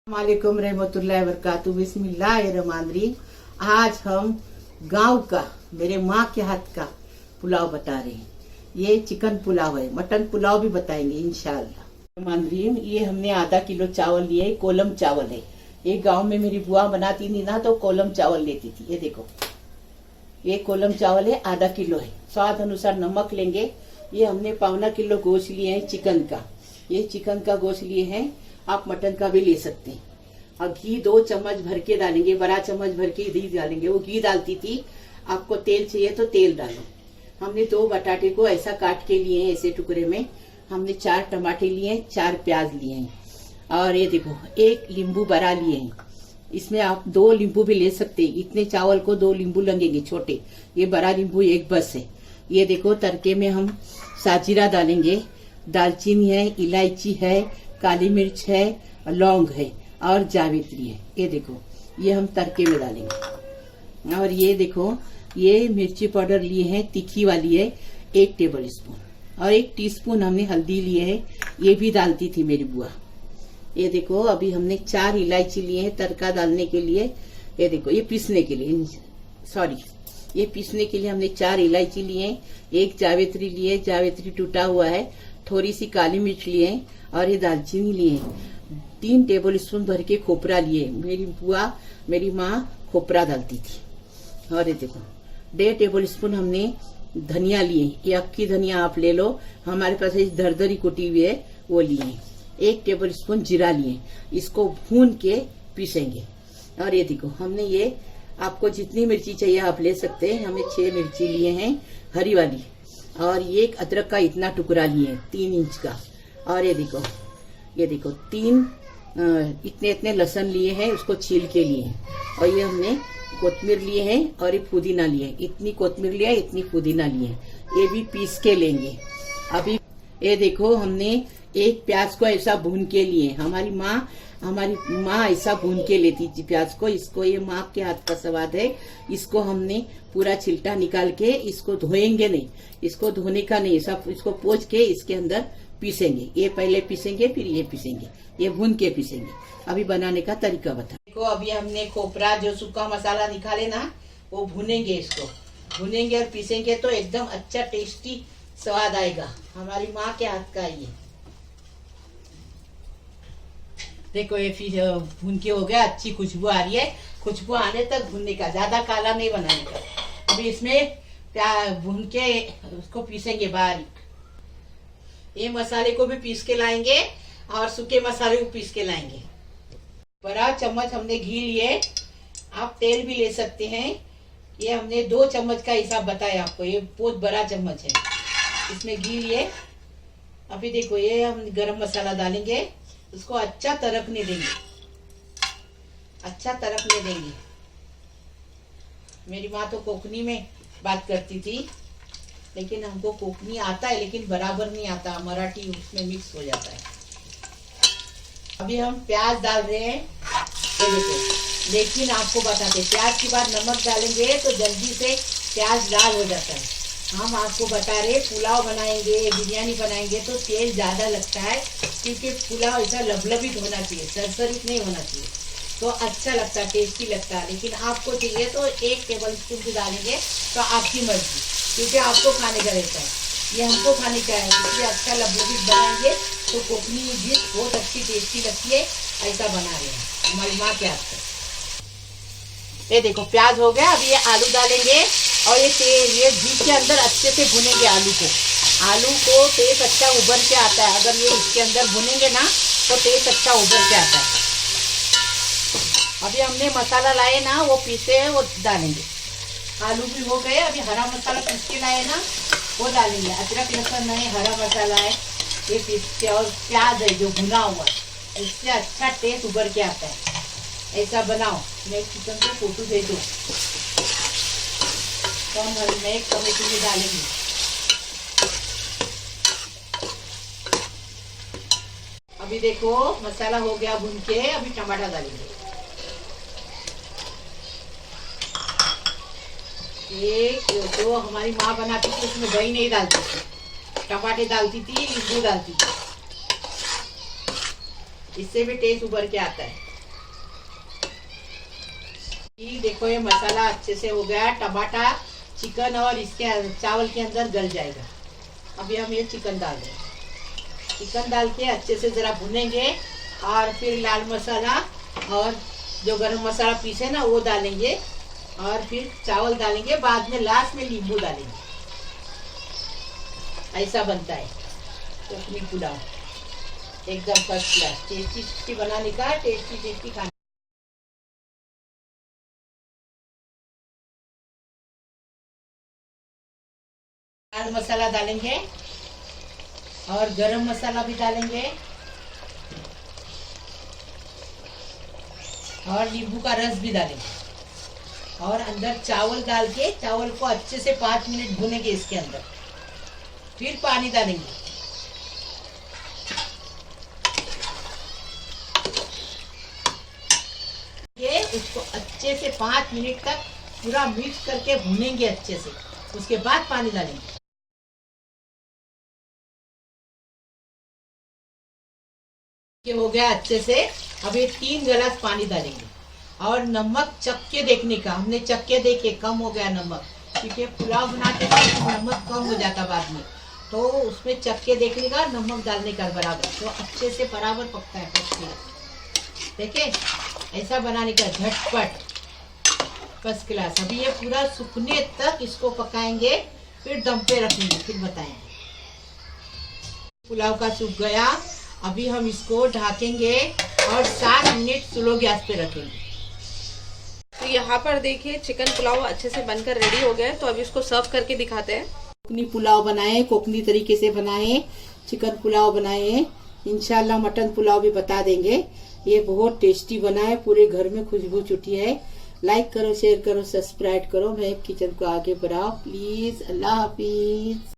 वालेकुम रहमतुल्लाहि वबरकातुहू। बिस्मिल्लाहिर्रहमानिर्रहीम। आज हम गांव का मेरे माँ के हाथ का पुलाव बता रहे हैं। ये चिकन पुलाव है, मटन पुलाव भी बताएंगे इंशाअल्लाह। रहमानिर्रहीम। ये हमने आधा किलो चावल लिए, कोलम चावल है। ये गांव में मेरी बुआ बनाती थी ना, तो कोलम चावल लेती थी। ये देखो, ये कोलम चावल है, आधा किलो है। स्वाद अनुसार नमक लेंगे। ये हमने 1.25 किलो गोश्त लिए है चिकन का। ये चिकन का गोश्त लिए हैं, आप मटन का भी ले सकते हैं। और घी 2 चम्मच भर के डालेंगे, बड़ा चम्मच भर के घी डालेंगे। वो घी डालती थी, आपको तेल चाहिए तो तेल डालो। हमने 2 बटाटे को ऐसा काट के लिए हैं, ऐसे टुकड़े में। हमने 4 टमाटर लिए हैं, 4 प्याज लिए हैं। और ये देखो, 1 नींबू बड़ा लिए हैं। इसमें आप 2 नींबू भी ले सकते हैं। इतने चावल को 2 नींबू लगेंगे छोटे। ये बड़ा नींबू 1 बस है। ये देखो, तड़के में हम साजीरा डालेंगे, दालचीनी है, इलायची है, काली मिर्च है, लौंग है और जावित्री है। ये देखो, ये हम तड़के में डालेंगे। और ये देखो, ये मिर्ची पाउडर लिए हैं, तीखी वाली है, 1 टेबल स्पून। और 1 टीस्पून हमने हल्दी लिए है, ये भी डालती थी मेरी बुआ। ये देखो, अभी हमने 4 इलायची लिए हैं तड़का डालने के लिए। ये देखो, ये पीसने के लिए, ये पीसने के लिए हमने 4 इलायची लिए हैं, 1 जावित्री लिए, जावित्री टूटा हुआ है, थोड़ी सी काली मिर्च लिए और ये दालचीनी लिए। 3 टेबल स्पून भर के खोपरा लिए। मेरी बुआ, मेरी माँ खोपरा डालती थी। और ये देखो, 1.5 टेबल स्पून हमने धनिया लिए। ये अक्की धनिया आप ले लो, हमारे पास दरदरी कुटी हुई है, वो लिए। 1 टेबल स्पून जीरा लिए। इसको भून के पीसेंगे। और ये देखो, हमने ये, आपको जितनी मिर्ची चाहिए आप ले सकते हैं। हमने 6 मिर्ची लिए हैं, हरी वाली। और ये 1 अदरक का इतना टुकड़ा लिए, 3 इंच का। और ये देखो, 3 इतने लहसुन लिए हैं, उसको छील के लिए। और ये हमने कोतमीर लिए हैं और ये पुदीना लिए। इतनी कोतमीर लिया, इतनी पुदीना लिए। ये भी पीस के लेंगे। अभी ये देखो, हमने 1 प्याज को ऐसा भून के लिए। हमारी माँ ऐसा भून के लेती थी प्याज को। इसको, ये माँ के हाथ का स्वाद है। इसको हमने पूरा छिलटा निकाल के, इसको धोएंगे नहीं, इसको धोने का नहीं, सब इसको पोंछ के इसके अंदर पीसेंगे। ये पहले पीसेंगे, फिर ये पीसेंगे, ये भून के पीसेंगे। अभी बनाने का तरीका बता। देखो, अभी हमने खोपरा जो सूखा मसाला निकाले ना, वो भूनेंगे। इसको भूनेंगे और पीसेंगे तो एकदम अच्छा टेस्टी स्वाद आएगा। हमारी माँ के हाथ का ये देखो, ये फिर भून के हो गया, अच्छी खुशबू आ रही है। खुशबू आने तक भूनने का, ज्यादा काला नहीं बनाने का। अभी इसमें भून के उसको पीसेंगे बारीक। ये मसाले को भी पीस के लाएंगे और सूखे मसाले को पीस के लाएंगे। बड़ा चम्मच हमने घी लिए, आप तेल भी ले सकते हैं। ये हमने 2 चम्मच का हिसाब बताया आपको, ये बहुत बड़ा चम्मच है। इसमें घी लिए। अभी देखो, ये हम गरम मसाला डालेंगे, उसको अच्छा तड़कने देंगे, अच्छा तड़कने देंगे। मेरी माँ तो कोकनी में बात करती थी, लेकिन हमको कोकनी आता है, लेकिन बराबर नहीं आता, मराठी उसमें मिक्स हो जाता है। अभी हम प्याज डाल रहे हैं, ये देखो। लेकिन आपको बताते, प्याज के बाद नमक डालेंगे तो जल्दी से प्याज लाल हो जाता है। हम आपको बता रहे, पुलाव बनाएंगे, बिरयानी बनाएंगे तो तेल ज्यादा लगता है, क्योंकि पुलाव ऐसा लबलबित होना चाहिए, सरसरित नहीं होना चाहिए, तो अच्छा लगता है, टेस्टी लगता है। लेकिन आपको चाहिए तो 1 टेबल स्पून भी डालेंगे, तो आपकी मर्जी, क्योंकि आपको खाने का रहता है, ये हमको खाने का है। इसलिए अच्छा लबलबित बनाएंगे तो कोकनी डिश बहुत अच्छी टेस्टी लगती है। ऐसा बना रहे हैं हमारी माँ के हाथ से। ये देखो, प्याज हो गया। अभी ये आलू डालेंगे और ये घी के अंदर अच्छे से भुनेंगे आलू को टेस्ट अच्छा उभर के आता है। अगर ये इसके अंदर भुनेंगे ना, तो टेस्ट अच्छा उभर के आता है। अभी हमने मसाला लाए ना, वो पीसे हैं, वो डालेंगे। आलू भी हो गए। अभी हरा मसाला पीस के लाए ना, वो डालेंगे। अदरक लहसुन है, हरा मसाला है, ये पीस के, और प्याज है जो भुना हुआ, इससे अच्छा टेस्ट उभर के आता है। ऐसा बनाओ। मैं चिकन को फोटो दे दूँ, तो मैं टमाटर में डालेंगे। अभी देखो, मसाला हो गया भून के। अभी टमाटर डालेंगे। ये जो हमारी माँ बनाती थी, उसमें दही नहीं डालती थी, टमाटर डालती थी, नींबू डालती थी। इससे भी टेस्ट उभर के आता है। ये देखो ये मसाला अच्छे से हो गया, टमाटर चिकन और इसके चावल के अंदर गल जाएगा। अभी हम ये चिकन डाल देंगे। चिकन डाल के अच्छे से जरा भुनेंगे और फिर लाल मसाला और जो गरम मसाला पीसे ना वो डालेंगे और फिर चावल डालेंगे, बाद में लास्ट में नींबू डालेंगे। ऐसा बनता है कोकनी पुलाव, एकदम फर्स्ट क्लास। टेस्टी टेस्टी बनाने का, टेस्टी टेस्टी खाने। लाल मसाला डालेंगे और गरम मसाला भी डालेंगे और नींबू का रस भी डालेंगे और अंदर चावल डाल के चावल को अच्छे से 5 मिनट भूनेंगे इसके अंदर, फिर पानी डालेंगे। ये उसको अच्छे से 5 मिनट तक पूरा मिक्स करके भूनेंगे अच्छे से, उसके बाद पानी डालेंगे। ये हो गया अच्छे से। अब ये 3 गिलास पानी डालेंगे और नमक चख के देखने का, हमने चख के देखे कम हो गया नमक, क्योंकि पुलाव बनाते वक्त नमक कम हो जाता बाद में, तो उसमें चख के देखने का, नमक डालने का बराबर, तो अच्छे से बराबर पकता है फर्स्ट क्लास। देखे ऐसा बनाने का झटपट फर्स्ट क्लास। अभी ये पूरा सूखने तक इसको पकाएंगे, फिर दम पे रखेंगे, फिर बताएंगे। पुलाव का सूख गया, अभी हम इसको ढकेंगे और 7 मिनट स्लो गैस पे रखेंगे। तो यहाँ पर देखिए चिकन पुलाव अच्छे से बनकर रेडी हो गया है। तो अभी इसको सर्व करके दिखाते हैं। कोकनी पुलाव बनाए, कोकनी तरीके से बनाए, चिकन पुलाव बनाए, इंशाल्लाह मटन पुलाव भी बता देंगे। ये बहुत टेस्टी बना है, पूरे घर में खुशबू छुटी है। लाइक करो, शेयर करो, सब्सक्राइब करो, महक किचन को आगे बढ़ाओ प्लीज। अल्लाह हाफिज।